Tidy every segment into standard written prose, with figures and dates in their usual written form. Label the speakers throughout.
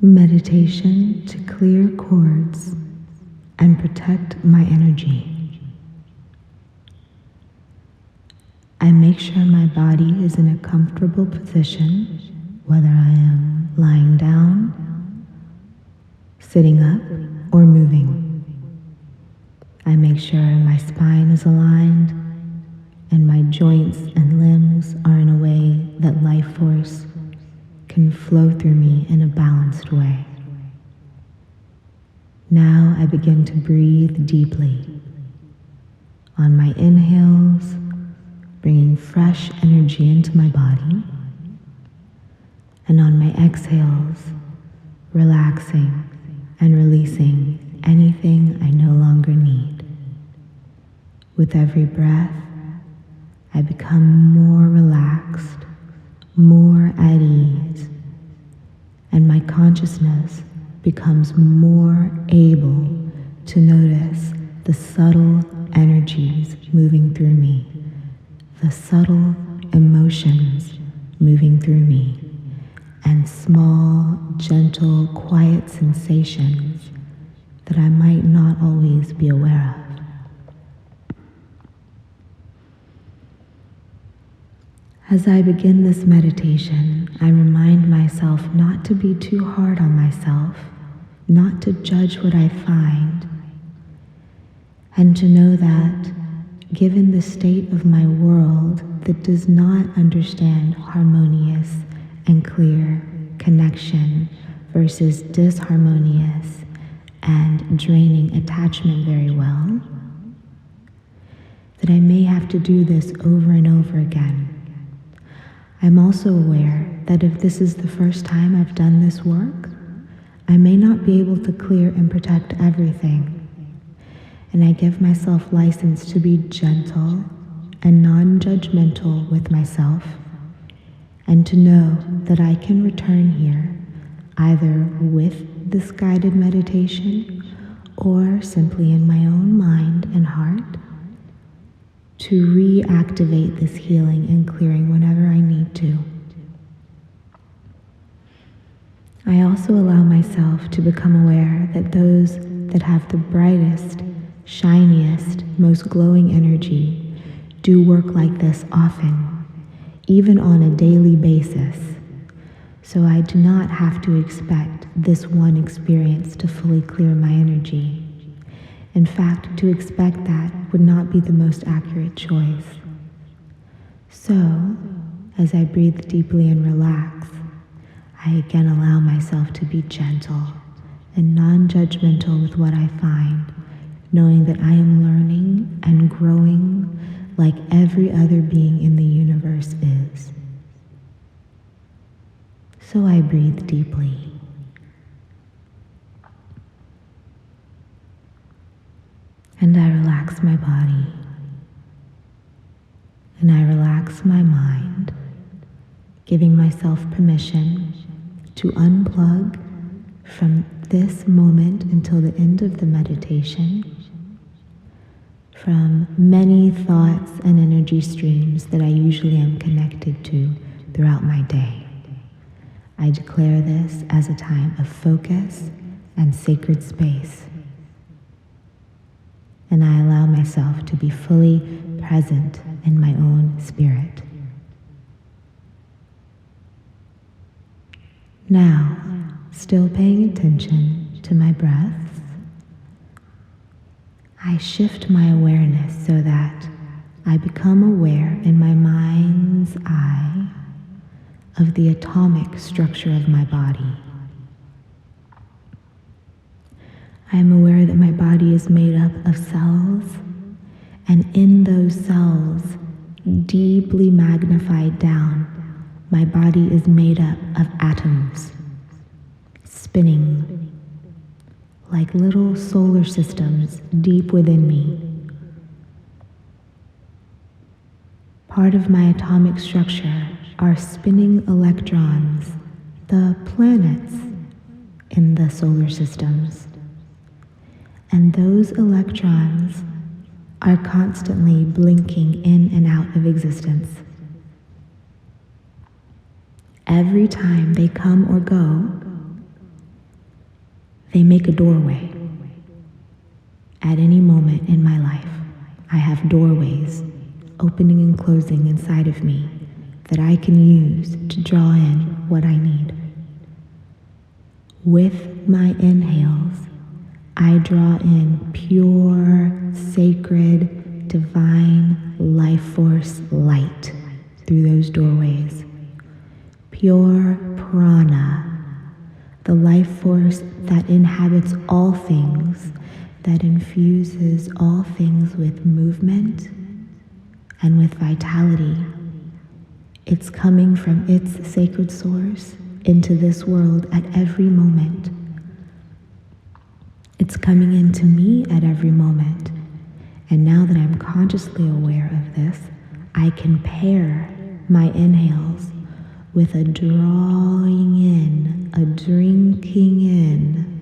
Speaker 1: Meditation to clear cords and protect my energy. I make sure my body is in a comfortable position, whether I am lying down, sitting up, or moving. I make sure my spine is aligned and my joints and limbs are in a way that life force can flow through me in a balanced way. Now I begin to breathe deeply. On my inhales, bringing fresh energy into my body, and on my exhales, relaxing and releasing anything I no longer need. With every breath, I become more relaxed, more at ease, and my consciousness becomes more able to notice the subtle energies moving through me, the subtle emotions moving through me, and small, gentle, quiet sensations that I might not always be aware of. As I begin this meditation, I remind myself not to be too hard on myself, not to judge what I find, and to know that, given the state of my world that does not understand harmonious and clear connection versus disharmonious and draining attachment very well, that I may have to do this over and over again. I'm also aware that if this is the first time I've done this work, I may not be able to clear and protect everything. And I give myself license to be gentle and non-judgmental with myself, and to know that I can return here either with this guided meditation or simply in my own mind and heart to reactivate this healing and clearing whenever I need to. I also allow myself to become aware that those that have the brightest, shiniest, most glowing energy do work like this often, even on a daily basis. So I do not have to expect this one experience to fully clear my energy. In fact, to expect that would not be the most accurate choice. So, as I breathe deeply and relax, I again allow myself to be gentle and non-judgmental with what I find, knowing that I am learning and growing like every other being in the universe is. So I breathe deeply. And I relax my body. And I relax my mind, giving myself permission to unplug from this moment until the end of the meditation from many thoughts and energy streams that I usually am connected to throughout my day. I declare this as a time of focus and sacred space. And I allow myself to be fully present in my own spirit. Now, still paying attention to my breath, I shift my awareness so that I become aware in my mind's eye of the atomic structure of my body. I am aware that my body is made up of cells, and in those cells, deeply magnified down, my body is made up of atoms, spinning like little solar systems deep within me. Part of my atomic structure are spinning electrons, the planets in the solar systems. And those electrons are constantly blinking in and out of existence. Every time they come or go, make a doorway. At any moment in my life, I have doorways opening and closing inside of me that I can use to draw in what I need. With my inhales, I draw in pure, sacred, divine life force light through those doorways. Pure prana, the life force that inhabits all things, that infuses all things with movement and with vitality. It's coming from its sacred source into this world at every moment. It's coming into me at every moment. And now that I'm consciously aware of this, I can pair my inhales with a drawing in, a drinking in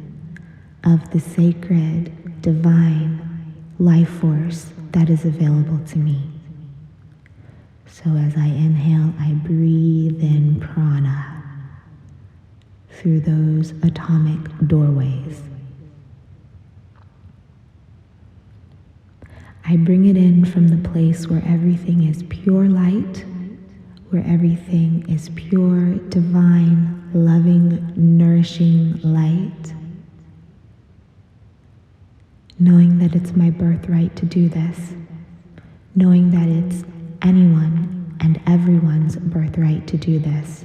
Speaker 1: of the sacred, divine life force that is available to me. So as I inhale, I breathe in prana through those atomic doorways. I bring it in from the place where everything is pure light, where everything is pure, divine, loving, nourishing light, knowing that it's my birthright to do this, knowing that it's anyone and everyone's birthright to do this,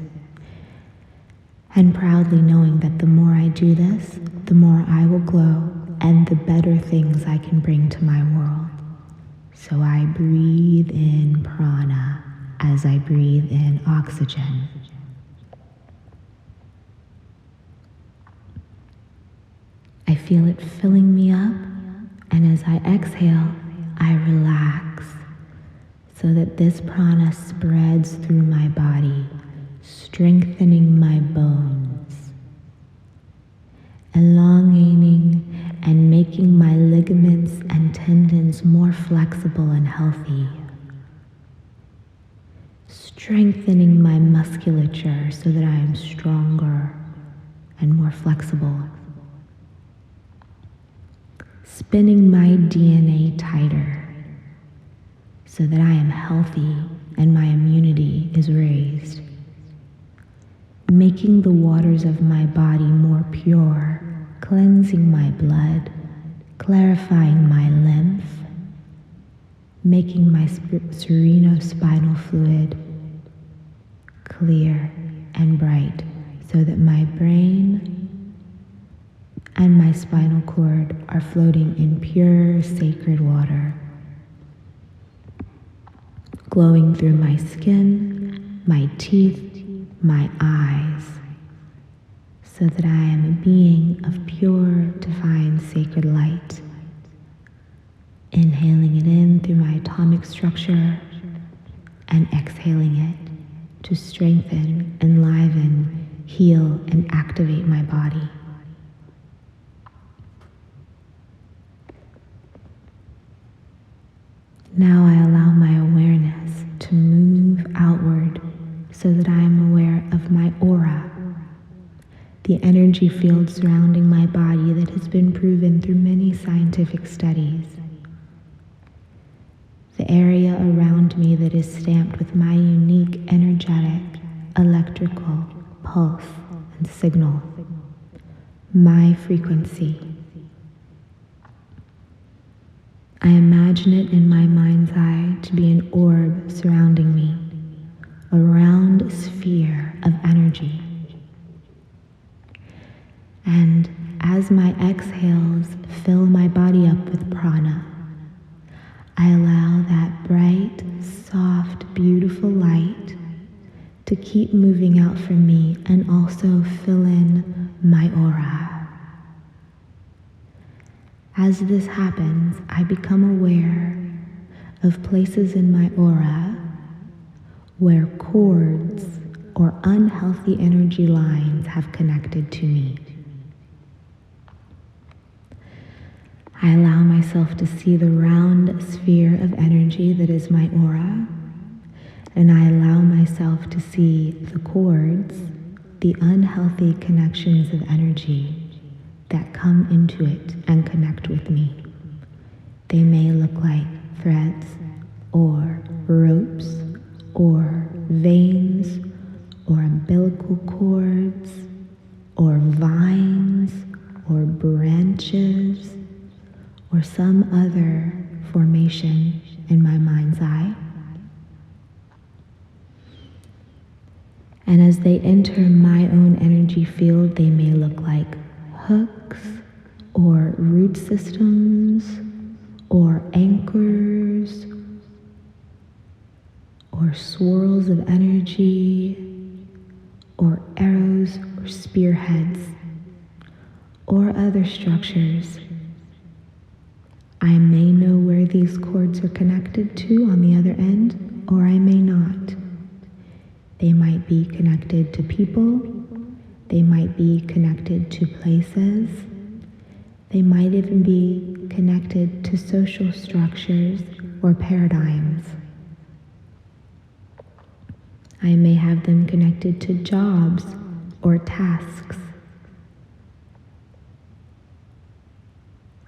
Speaker 1: and proudly knowing that the more I do this, the more I will glow and the better things I can bring to my world. So I breathe in prana as I breathe in oxygen. I feel it filling me up, and as I exhale, I relax so that this prana spreads through my body, strengthening my bones, elongating and making my ligaments and tendons more flexible and healthy, strengthening my musculature so that I am stronger and more flexible, spinning my DNA tighter so that I am healthy and my immunity is raised, making the waters of my body more pure, cleansing my blood, clarifying my lymph, making my cerebrospinal fluid clear and bright so that my brain and my spinal cord are floating in pure sacred water, glowing through my skin, my teeth, my eyes, so that I am a being of pure, divine, sacred light. Inhaling it in through my atomic structure and exhaling it to strengthen, enliven, heal, and activate my body. Now I allow my awareness to move outward so that I am aware of my aura, the energy field surrounding my body that has been proven through many scientific studies. The area around me that is stamped with my unique energetic, electrical, pulse, and signal, my frequency. I imagine it in my mind's eye to be an orb surrounding me, a round sphere of energy. And as my exhales fill my body up with prana, I allow that bright, soft, beautiful light to keep moving out from me and also fill in my aura. As this happens, I become aware of places in my aura where cords or unhealthy energy lines have connected to me. I allow myself to see the round sphere of energy that is my aura, and I allow myself to see the cords, the unhealthy connections of energy that come into it and connect with me. They may look like threads or ropes or veins or umbilical cords or vines or branches or some other formation in my mind's eye. And as they enter my own energy field, they may look like hooks or root systems or anchors or swirls of energy or arrows or spearheads or other structures. I may know where these cords are connected to on the other end, or I may not. They might be connected to people, they might be connected to places, they might even be connected to social structures or paradigms. I may have them connected to jobs or tasks.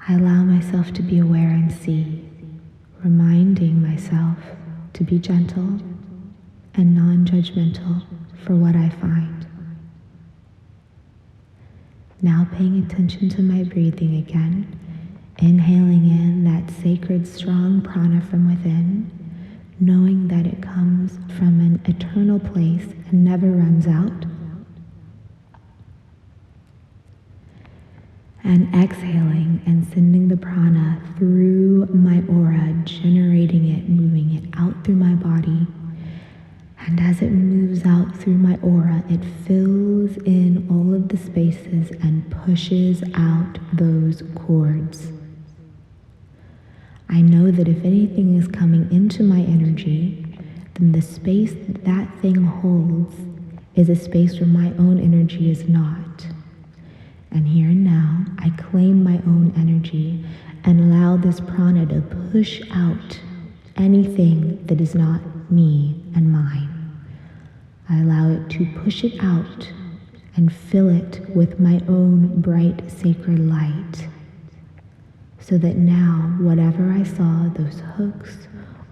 Speaker 1: I allow myself to be aware and see, reminding myself to be gentle and non-judgmental for what I find. Now paying attention to my breathing again, inhaling in that sacred strong prana from within, knowing that it comes from an eternal place and never runs out. And exhaling and sending the prana through my aura, generating it, moving it out through my body. And as it moves out through my aura, it fills in all of the spaces and pushes out those cords. I know that if anything is coming into my energy, then the space that thing holds is a space where my own energy is not. And here and now, I claim my own energy and allow this prana to push out anything that is not me and mine. I allow it to push it out and fill it with my own bright sacred light, so that now whatever I saw, those hooks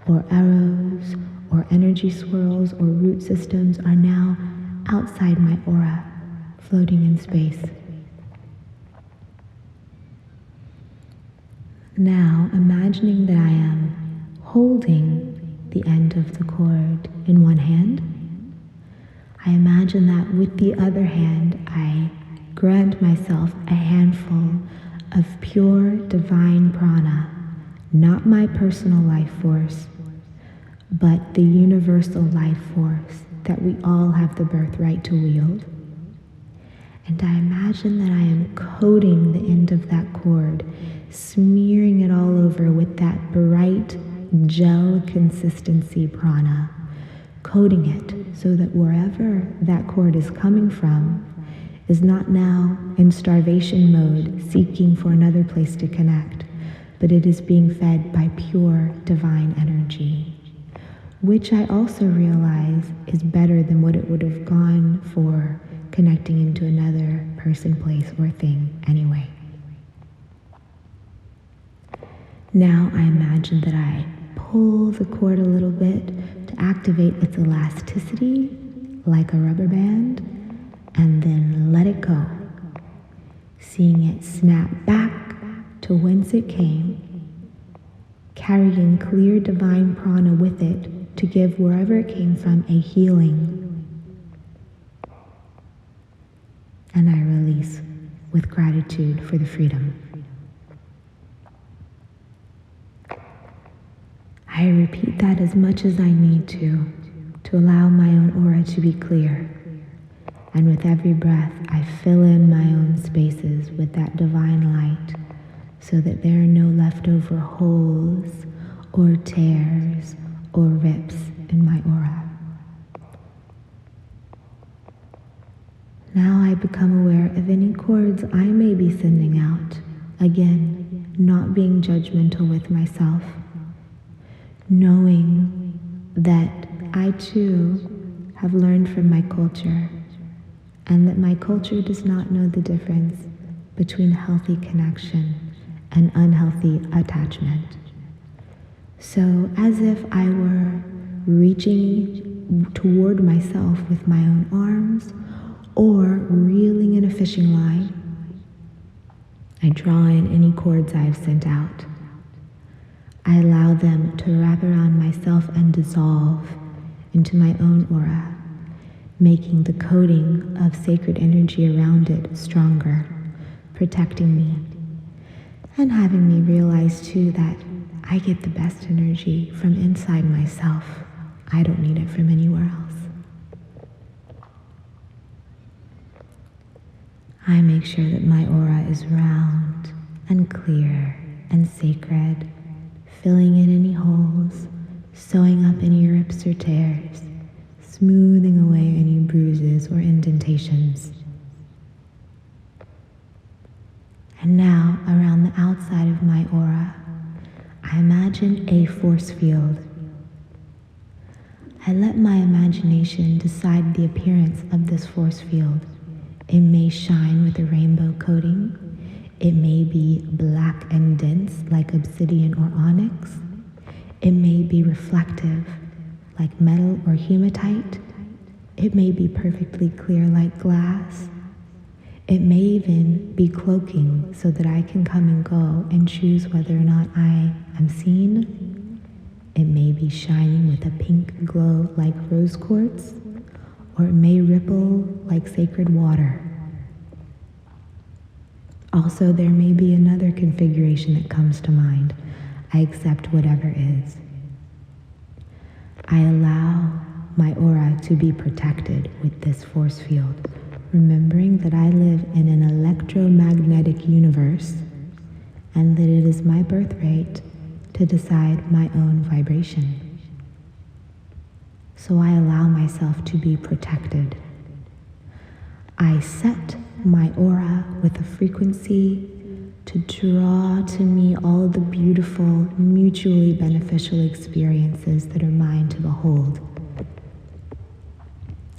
Speaker 1: or arrows or energy swirls or root systems, are now outside my aura, floating in space. Now imagining that I am holding the end of the cord in one hand, I imagine that with the other hand, I grant myself a handful of pure divine prana, not my personal life force, but the universal life force that we all have the birthright to wield. And I imagine that I am coating the end of that cord, smearing it all over with that bright gel consistency prana, coating it so that wherever that cord is coming from is not now in starvation mode, seeking for another place to connect, but it is being fed by pure divine energy, which I also realize is better than what it would have gone for connecting into another person, place, or thing anyway. Now I imagine that I pull the cord a little bit to activate its elasticity like a rubber band, and then let it go, seeing it snap back to whence it came, carrying clear divine prana with it to give wherever it came from a healing. And I release with gratitude for the freedom. I repeat that as much as I need to allow my own aura to be clear. And with every breath, I fill in my own spaces with that divine light so that there are no leftover holes or tears or rips in my aura. Now I become aware of any cords I may be sending out, again, not being judgmental with myself, knowing that I too have learned from my culture, and that my culture does not know the difference between healthy connection and unhealthy attachment. So as if I were reaching toward myself with my own arms or reeling in a fishing line, I draw in any cords I've sent out. I allow them to wrap around myself and dissolve into my own aura, making the coating of sacred energy around it stronger, protecting me, and having me realize too that I get the best energy from inside myself. I don't need it from anywhere else. I make sure that my aura is round and clear and sacred, filling in any holes, sewing up any rips or tears, smoothing away any bruises or indentations. And now, around the outside of my aura, I imagine a force field. I let my imagination decide the appearance of this force field. It may shine with a rainbow coating. It may be black and dense like obsidian or onyx. It may be reflective like metal or hematite. It may be perfectly clear like glass. It may even be cloaking so that I can come and go and choose whether or not I am seen. It may be shining with a pink glow like rose quartz, or it may ripple like sacred water. Also, there may be another configuration that comes to mind. I accept whatever is. I allow my aura to be protected with this force field, remembering that I live in an electromagnetic universe and that it is my birthright to decide my own vibration. So I allow myself to be protected. I set my aura with a frequency to draw to me all the beautiful, mutually beneficial experiences that are mine to behold.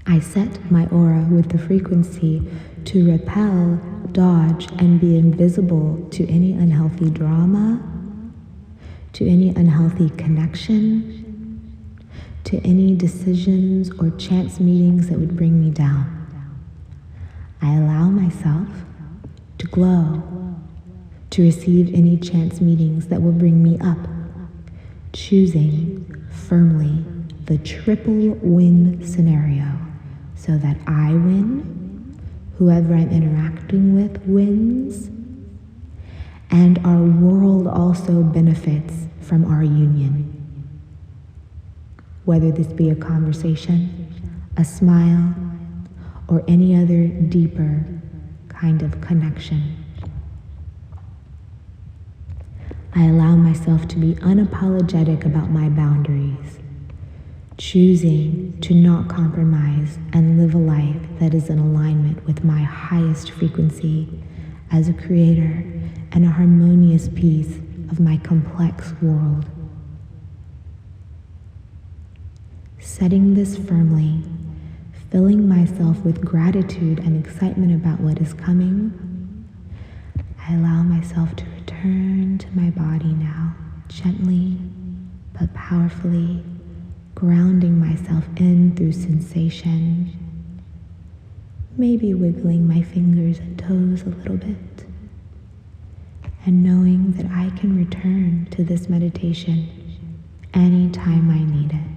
Speaker 1: I set my aura with the frequency to repel, dodge, and be invisible to any unhealthy drama, to any unhealthy connection, to any decisions or chance meetings that would bring me down. I allow myself to glow, to receive any chance meetings that will bring me up, choosing firmly the triple win scenario so that I win, whoever I'm interacting with wins, and our world also benefits from our union. Whether this be a conversation, a smile, or any other deeper kind of connection. I allow myself to be unapologetic about my boundaries, choosing to not compromise and live a life that is in alignment with my highest frequency as a creator and a harmonious piece of my complex world. Setting this firmly, filling myself with gratitude and excitement about what is coming, I allow myself to return to my body now, gently but powerfully, grounding myself in through sensation, maybe wiggling my fingers and toes a little bit, and knowing that I can return to this meditation anytime I need it.